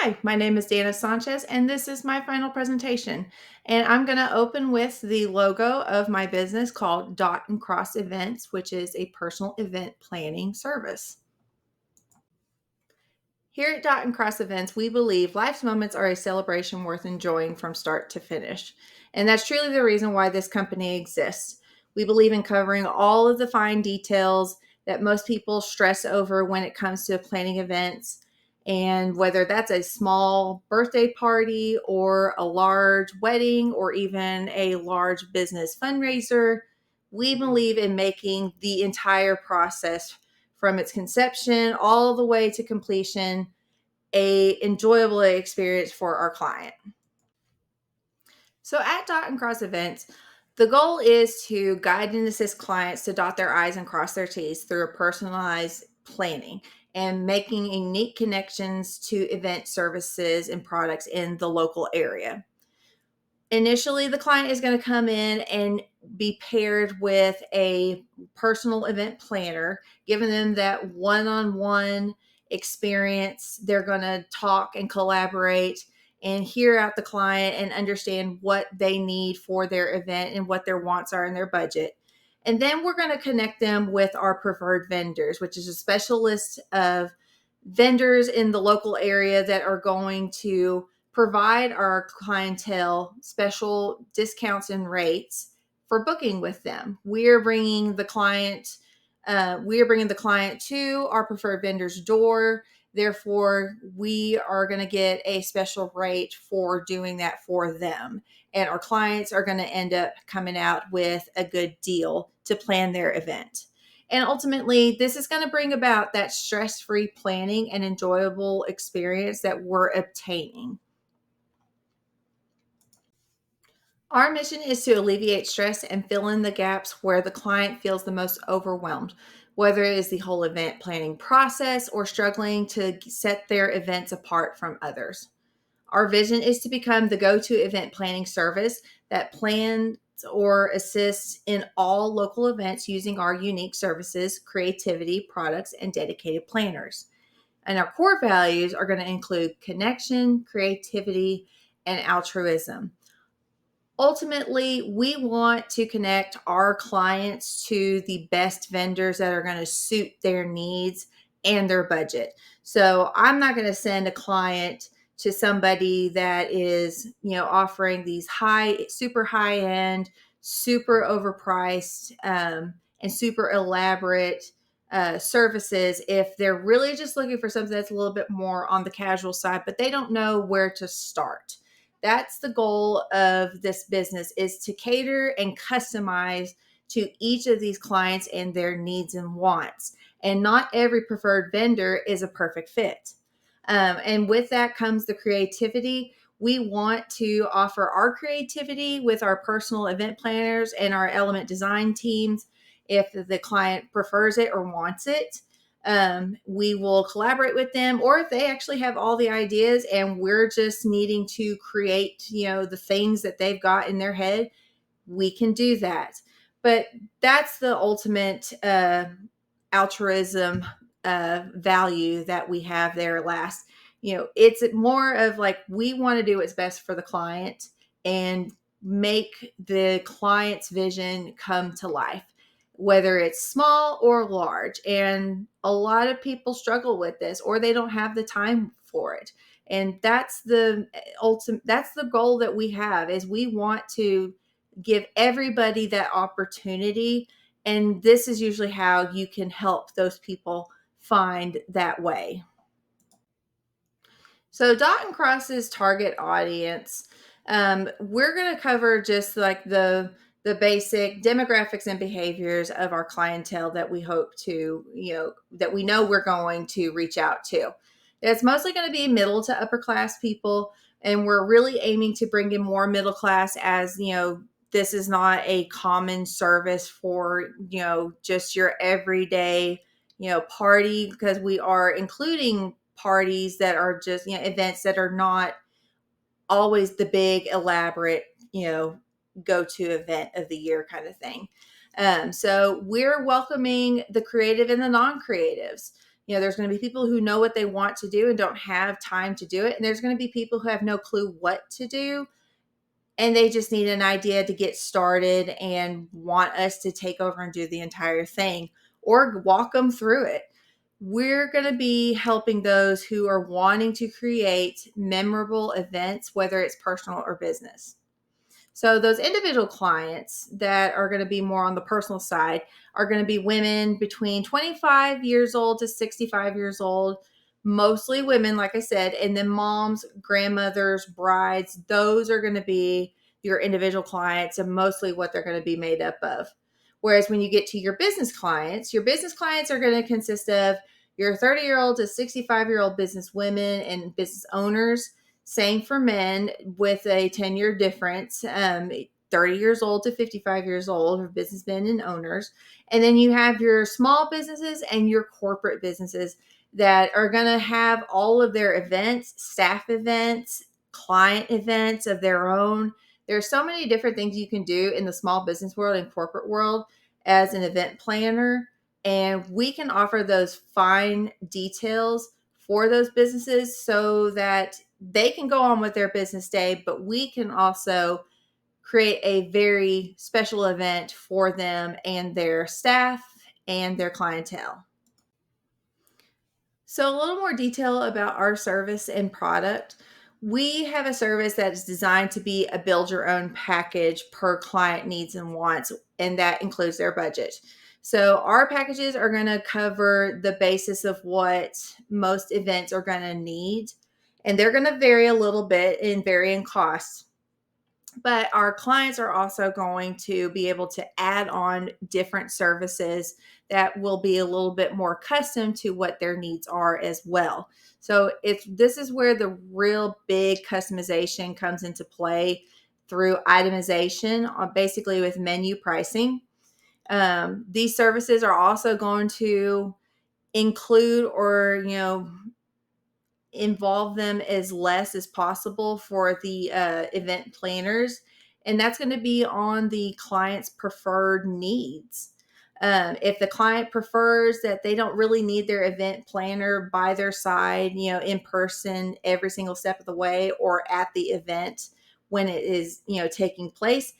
Hi, my name is DSanchez, and this is my final presentation. And I'm going to open with the logo of my business called Dot and Cross Events, which is a personal event planning service. Here at Dot and Cross Events, we believe life's moments are a celebration worth enjoying from start to finish. And that's truly the reason why this company exists. We believe in covering all of the fine details that most people stress over when it comes to planning events. And whether that's a small birthday party or a large wedding or even a large business fundraiser, we believe in making the entire process from its conception all the way to completion a enjoyable experience for our client. So at Dot and Cross Events, the goal is to guide and assist clients to dot their I's and cross their T's through a personalized planning and making unique connections to event services and products in the local area. Initially, the client is going to come in and be paired with a personal event planner, giving them that one-on-one experience. They're going to talk and collaborate and hear out the client and understand what they need for their event and what their wants are in their budget. And then we're going to connect them with our preferred vendors, which is a special list of vendors in the local area that are going to provide our clientele special discounts and rates for booking with them. We are bringing the client to our preferred vendor's door. Therefore, we are going to get a special rate for doing that for them. And our clients are going to end up coming out with a good deal to plan their event. And ultimately, this is going to bring about that stress-free planning and enjoyable experience that we're obtaining. Our mission is to alleviate stress and fill in the gaps where the client feels the most overwhelmed, whether it is the whole event planning process or struggling to set their events apart from others. Our vision is to become the go-to event planning service that plans or assists in all local events using our unique services, creativity, products, and dedicated planners. And our core values are going to include connection, creativity, and altruism. Ultimately, we want to connect our clients to the best vendors that are going to suit their needs and their budget. So I'm not going to send a client to somebody that is, offering these super high end, super overpriced, and super elaborate services if they're really just looking for something that's a little bit more on the casual side, but they don't know where to start. That's the goal of this business, is to cater and customize to each of these clients and their needs and wants. And not every preferred vendor is a perfect fit. And with that comes the creativity. We want to offer our creativity with our personal event planners and our element design teams if the client prefers it or wants it. We will collaborate with them, or if they actually have all the ideas and we're just needing to create, the things that they've got in their head, we can do that. But that's the ultimate altruism value that we have there last. It's more of like we want to do what's best for the client and make the client's vision come to life, whether it's small or large. And a lot of people struggle with this, or they don't have the time for it. And that's the goal that we have, is we want to give everybody that opportunity. And this is usually how you can help those people find that way. So Dot and Cross's target audience, we're going to cover just like the basic demographics and behaviors of our clientele that we hope to, that we know we're going to reach out to. It's mostly going to be middle to upper class people, and we're really aiming to bring in more middle class, as this is not a common service for just your everyday party, because we are including parties that are just events that are not always the big elaborate go-to event of the year kind of thing. So we're welcoming the creative and the non-creatives. There's going to be people who know what they want to do and don't have time to do it. And there's going to be people who have no clue what to do and they just need an idea to get started and want us to take over and do the entire thing or walk them through it. We're going to be helping those who are wanting to create memorable events, whether it's personal or business. So those individual clients that are going to be more on the personal side are going to be women between 25 years old to 65 years old, mostly women, like I said, and then moms, grandmothers, brides. Those are going to be your individual clients and mostly what they're going to be made up of. Whereas when you get to your business clients are going to consist of your 30-year-old to 65-year-old business women and business owners. Same for men with a 10-year difference, 30 years old to 55 years old for businessmen and owners. And then you have your small businesses and your corporate businesses that are going to have all of their events, staff events, client events of their own. There's so many different things you can do in the small business world and corporate world as an event planner. And we can offer those fine details for those businesses so that they can go on with their business day, but we can also create a very special event for them and their staff and their clientele. So, a little more detail about our service and product. We have a service that is designed to be a build your own package per client needs and wants, and that includes their budget. So, our packages are going to cover the basis of what most events are going to need, and they're going to vary a little bit in varying costs. But our clients are also going to be able to add on different services that will be a little bit more custom to what their needs are as well. So if this is where the real big customization comes into play through itemization, basically with menu pricing. These services are also going to include or involve them as less as possible for the event planners. And that's going to be on the client's preferred needs. If the client prefers that they don't really need their event planner by their side, in person every single step of the way or at the event when it is, taking place,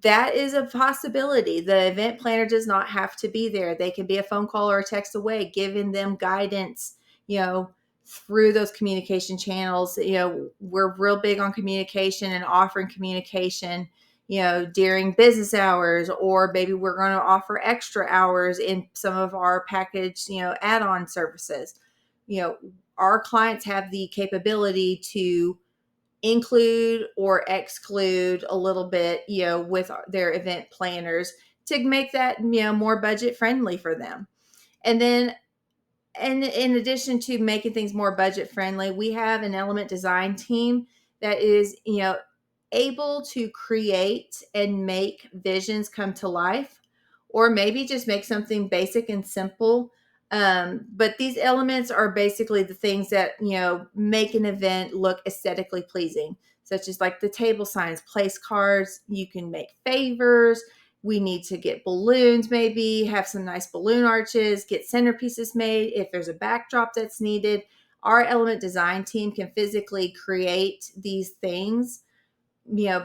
that is a possibility. The event planner does not have to be there. They can be a phone call or a text away, giving them guidance, through those communication channels. We're real big on communication and offering communication, during business hours, or maybe we're going to offer extra hours in some of our package, add-on services. Our clients have the capability to include or exclude a little bit, with their event planners to make that, more budget friendly for them. And then, and in addition to making things more budget friendly, we have an element design team that is, able to create and make visions come to life, or maybe just make something basic and simple. But these elements are basically the things that, make an event look aesthetically pleasing, such as like the table signs, place cards. You can make favors. We need to get balloons, maybe have some nice balloon arches, get centerpieces made. If there's a backdrop that's needed, our element design team can physically create these things,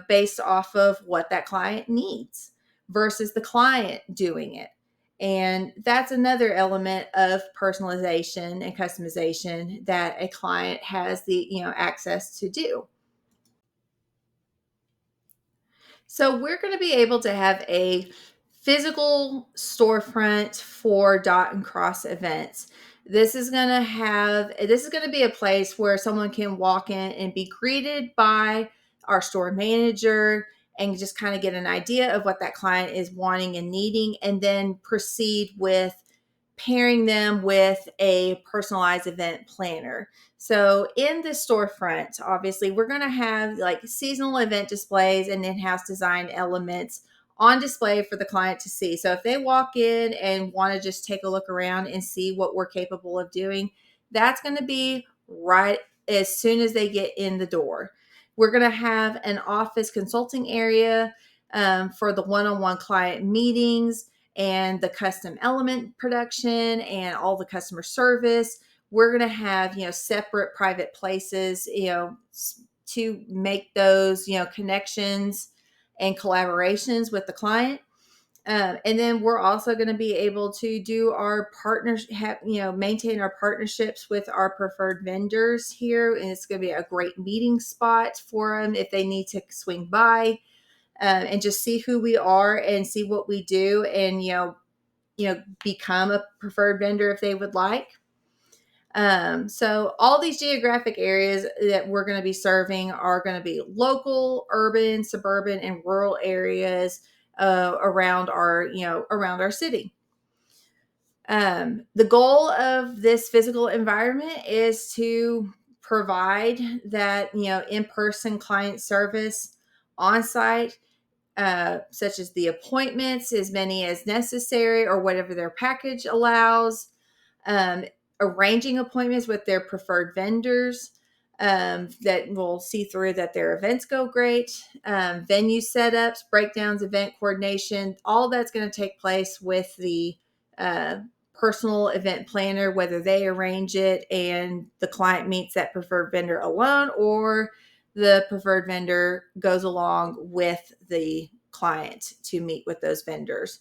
based off of what that client needs versus the client doing it. And that's another element of personalization and customization that a client has the, access to do. So we're going to be able to have a physical storefront for dot and cross events. This is going to be a place where someone can walk in and be greeted by our store manager and just kind of get an idea of what that client is wanting and needing, and then proceed with pairing them with a personalized event planner. So in the storefront, obviously, we're going to have like seasonal event displays and in-house design elements on display for the client to see. So if they walk in and want to just take a look around and see what we're capable of doing, that's going to be right as soon as they get in the door. We're going to have an office consulting area for the one-on-one client meetings, and the custom element production and all the customer service. We're going to have, separate private places, to make those, connections and collaborations with the client. And then we're also going to be able to do our partners, maintain our partnerships with our preferred vendors here. And it's going to be a great meeting spot for them if they need to swing by, and just see who we are and see what we do, and, become a preferred vendor if they would like. So all these geographic areas that we're going to be serving are going to be local, urban, suburban, and rural areas around our city. The goal of this physical environment is to provide that, in-person client service on site, such as the appointments, as many as necessary or whatever their package allows, um, arranging appointments with their preferred vendors, that will see through that their events go great, venue setups, breakdowns, event coordination, all that's going to take place with the uh, personal event planner, whether they arrange it and the client meets that preferred vendor alone, or the preferred vendor goes along with the client to meet with those vendors.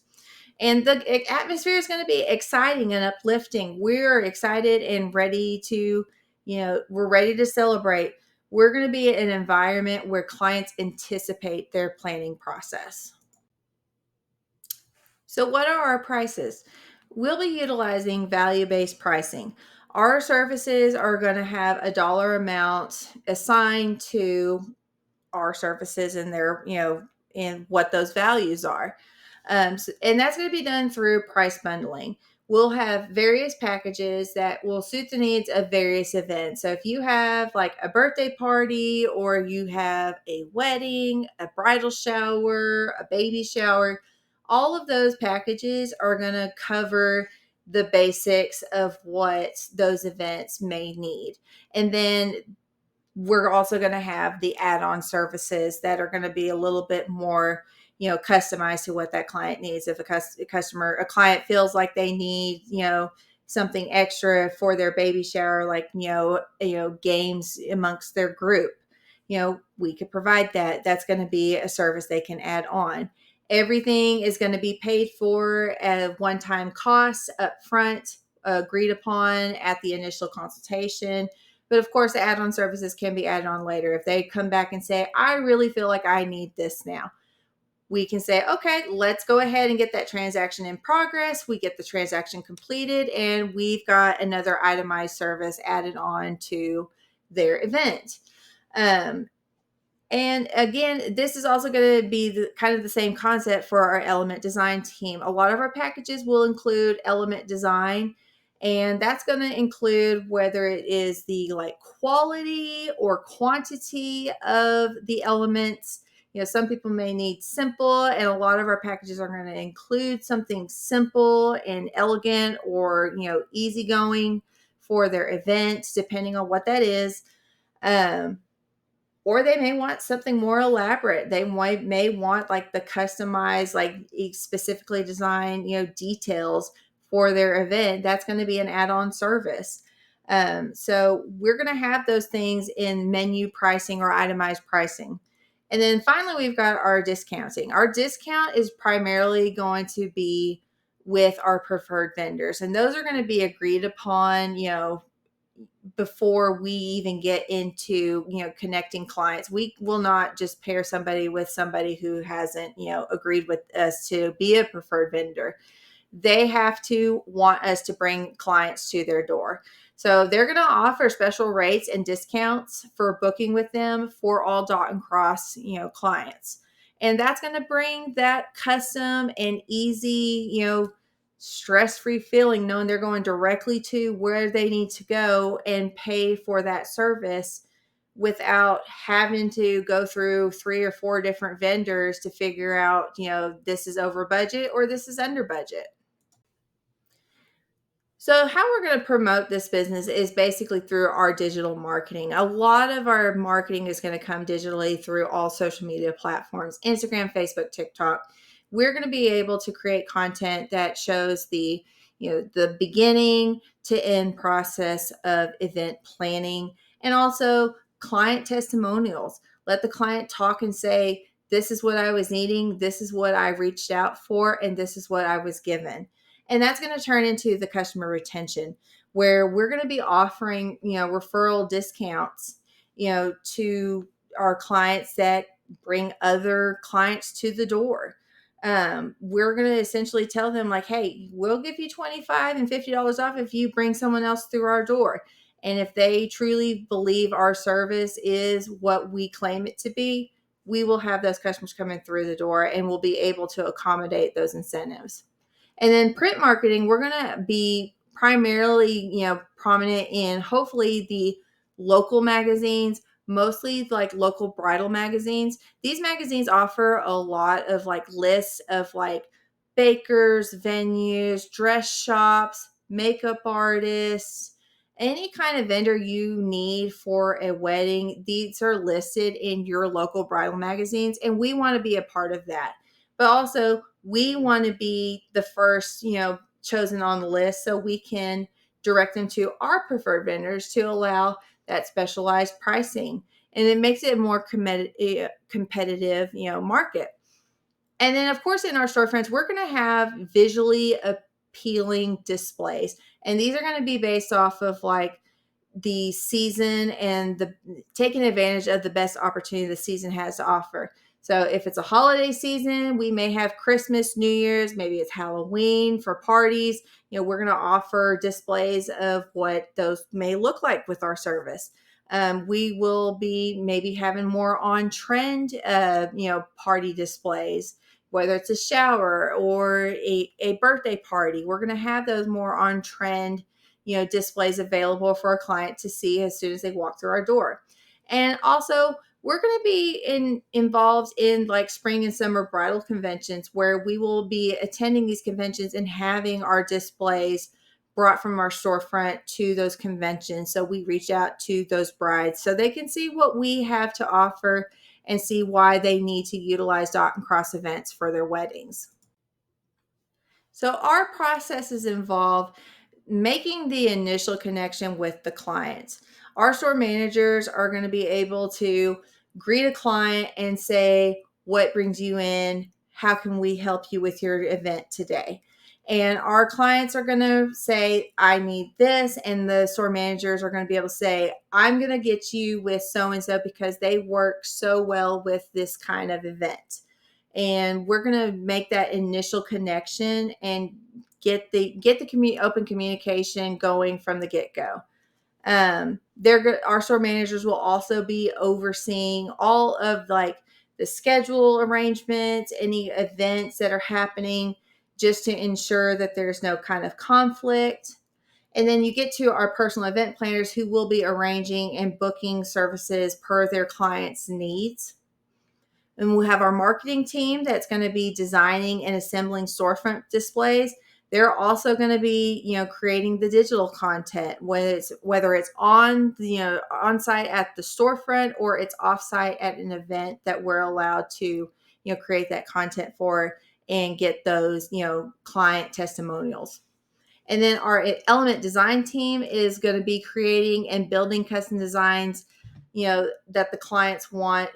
And the atmosphere is going to be exciting and uplifting. We're excited and ready to, we're ready to celebrate. We're going to be in an environment where clients anticipate their planning process. So, what are our prices? We'll be utilizing value-based pricing. Our services are going to have a dollar amount assigned to our services and their, and what those values are. And that's going to be done through price bundling. We'll have various packages that will suit the needs of various events. So if you have like a birthday party, or you have a wedding, a bridal shower, a baby shower, all of those packages are going to cover the basics of what those events may need. And then we're also going to have the add-on services that are going to be a little bit more, customized to what that client needs. If a client feels like they need, something extra for their baby shower, like, games amongst their group, we could provide that. That's going to be a service they can add on. Everything is going to be paid for at one-time cost up front, agreed upon at the initial consultation. But of course, the add-on services can be added on later. If they come back and say, I really feel like I need this now, we can say, okay, let's go ahead and get that transaction in progress. We get the transaction completed, and we've got another itemized service added on to their event. And again, this is also going to be kind of the same concept for our element design team. A lot of our packages will include element design, and that's going to include whether it is the quality or quantity of the elements. Some people may need simple, and a lot of our packages are going to include something simple and elegant, or easygoing for their event, depending on what that is. Or they may want something more elaborate. They may want like the customized, like specifically designed, details for their event. That's going to be an add-on service. So we're going to have those things in menu pricing or itemized pricing. And then finally, we've got our discounting. Our discount is primarily going to be with our preferred vendors, and those are going to be agreed upon, before we even get into, connecting clients. We will not just pair somebody with somebody who hasn't, agreed with us to be a preferred vendor. They have to want us to bring clients to their door. So they're going to offer special rates and discounts for booking with them for all Dot and Cross, clients. And that's going to bring that custom and easy, stress-free feeling, knowing they're going directly to where they need to go and pay for that service without having to go through 3 or 4 different vendors to figure out, this is over budget or this is under budget. So, how we're going to promote this business is basically through our digital marketing. A lot of our marketing is going to come digitally through all social media platforms: Instagram, Facebook, TikTok. we're going to be able to create content that shows the beginning to end process of event planning, and also client testimonials. Let the client talk and say, this is what I was needing, this is what I reached out for, and this is what I was given. And that's going to turn into the customer retention, where we're going to be offering, referral discounts, to our clients that bring other clients to the door. We're going to essentially tell them, like, hey, we'll give you $25 and $50 off if you bring someone else through our door. And if they truly believe our service is what we claim it to be, we will have those customers coming through the door, and we'll be able to accommodate those incentives. And then print marketing, we're going to be primarily, prominent in hopefully the local magazines, mostly like local bridal magazines. These magazines offer a lot of like lists of like bakers, venues, dress shops, makeup artists, any kind of vendor you need for a wedding. These are listed in your local bridal magazines, and we want to be a part of that. But also, we want to be the first, chosen on the list, so we can direct them to our preferred vendors to allow that specialized pricing. And it makes it a more competitive, market. And then, of course, in our storefronts, we're going to have visually appealing displays. And these are going to be based off of like the season and the taking advantage of the best opportunity the season has to offer. So if it's a holiday season, we may have Christmas, New Year's, maybe it's Halloween for parties. We're going to offer displays of what those may look like with our service. We will be maybe having more on trend, party displays, whether it's a shower or a birthday party. We're going to have those more on trend, displays available for a client to see as soon as they walk through our door. And also, we're going to be involved in like spring and summer bridal conventions, where we will be attending these conventions and having our displays brought from our storefront to those conventions. So we reach out to those brides so they can see what we have to offer and see why they need to utilize Dot and Cross events for their weddings. So our processes involve making the initial connection with the clients. Our store managers are going to be able to greet a client and say, what brings you in? How can we help you with your event today? And our clients are going to say, I need this. And the store managers are going to be able to say, I'm going to get you with so-and-so because they work so well with this kind of event. And we're going to make that initial connection and get the open communication going from the get-go. Our store managers will also be overseeing all of like the schedule arrangements, any events that are happening, just to ensure that there's no kind of conflict. And then you get to our personal event planners, who will be arranging and booking services per their clients' needs. And we'll have our marketing team that's going to be designing and assembling storefront displays. They're also going to be, creating the digital content, whether it's on site at the storefront or it's off site at an event that we're allowed to, create that content for and get those, client testimonials. And then our element design team is going to be creating and building custom designs, that the clients want,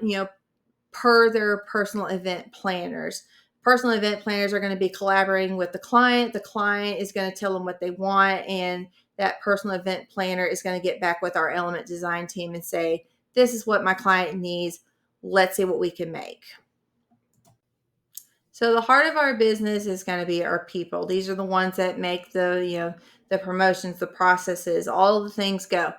per their personal event planners. Personal event planners are going to be collaborating with the client. The client is going to tell them what they want, and that personal event planner is going to get back with our element design team and say, this is what my client needs. Let's see what we can make. So the heart of our business is going to be our people. These are the ones that make the promotions, the processes, all of the things go.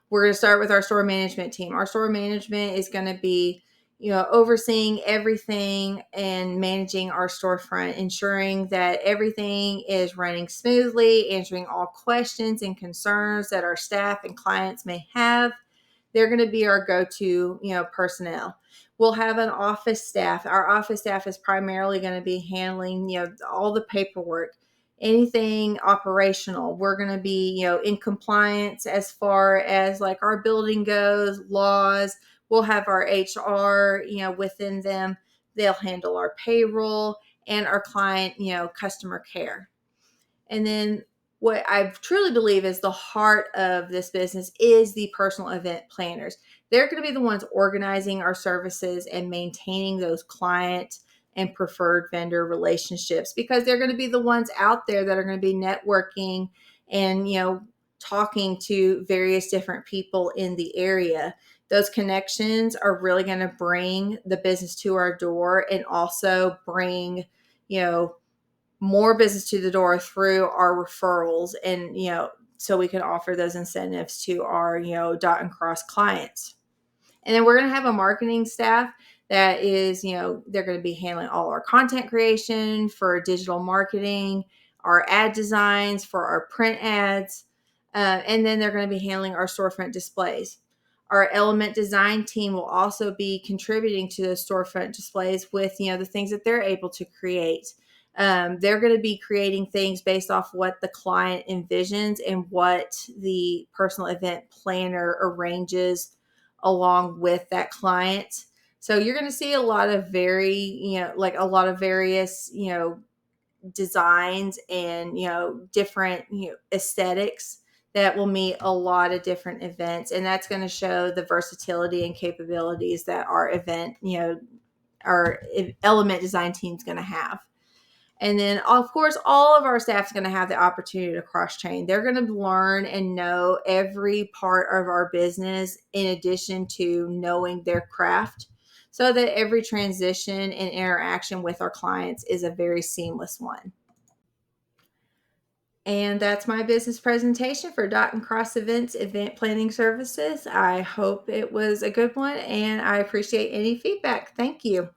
We're going to start with our store management team. Our store management is going to be, overseeing everything and managing our storefront, ensuring that everything is running smoothly, answering all questions and concerns that our staff and clients may have. They're going to be our go-to, personnel. We'll have an office staff. Our office staff is primarily going to be handling, all the paperwork, anything operational. We're going to be, in compliance as far as like our building goes, laws. We'll have our HR, within them. They'll handle our payroll and our client, customer care. And then what I truly believe is the heart of this business is the personal event planners. They're going to be the ones organizing our services and maintaining those client and preferred vendor relationships, because they're going to be the ones out there that are going to be networking and, talking to various different people in the area. Those connections are really going to bring the business to our door and also bring, you know, more business to the door through our referrals, and so we can offer those incentives to our dot and cross clients. And then we're going to have a marketing staff that is, they're going to be handling all our content creation for digital marketing, our ad designs for our print ads, and then they're going to be handling our storefront displays. Our element design team will also be contributing to those storefront displays with, the things that they're able to create. They're going to be creating things based off what the client envisions and what the personal event planner arranges along with that client. So you're going to see a lot of like a lot of various, designs and, different, aesthetics that will meet a lot of different events. And that's going to show the versatility and capabilities that our event, our element design team is going to have. And then, of course, all of our staff is going to have the opportunity to cross train. They're going to learn and know every part of our business in addition to knowing their craft, so that every transition and interaction with our clients is a very seamless one. And that's my business presentation for Dot and Cross Events Event Planning Services. I hope it was a good one, and I appreciate any feedback. Thank you.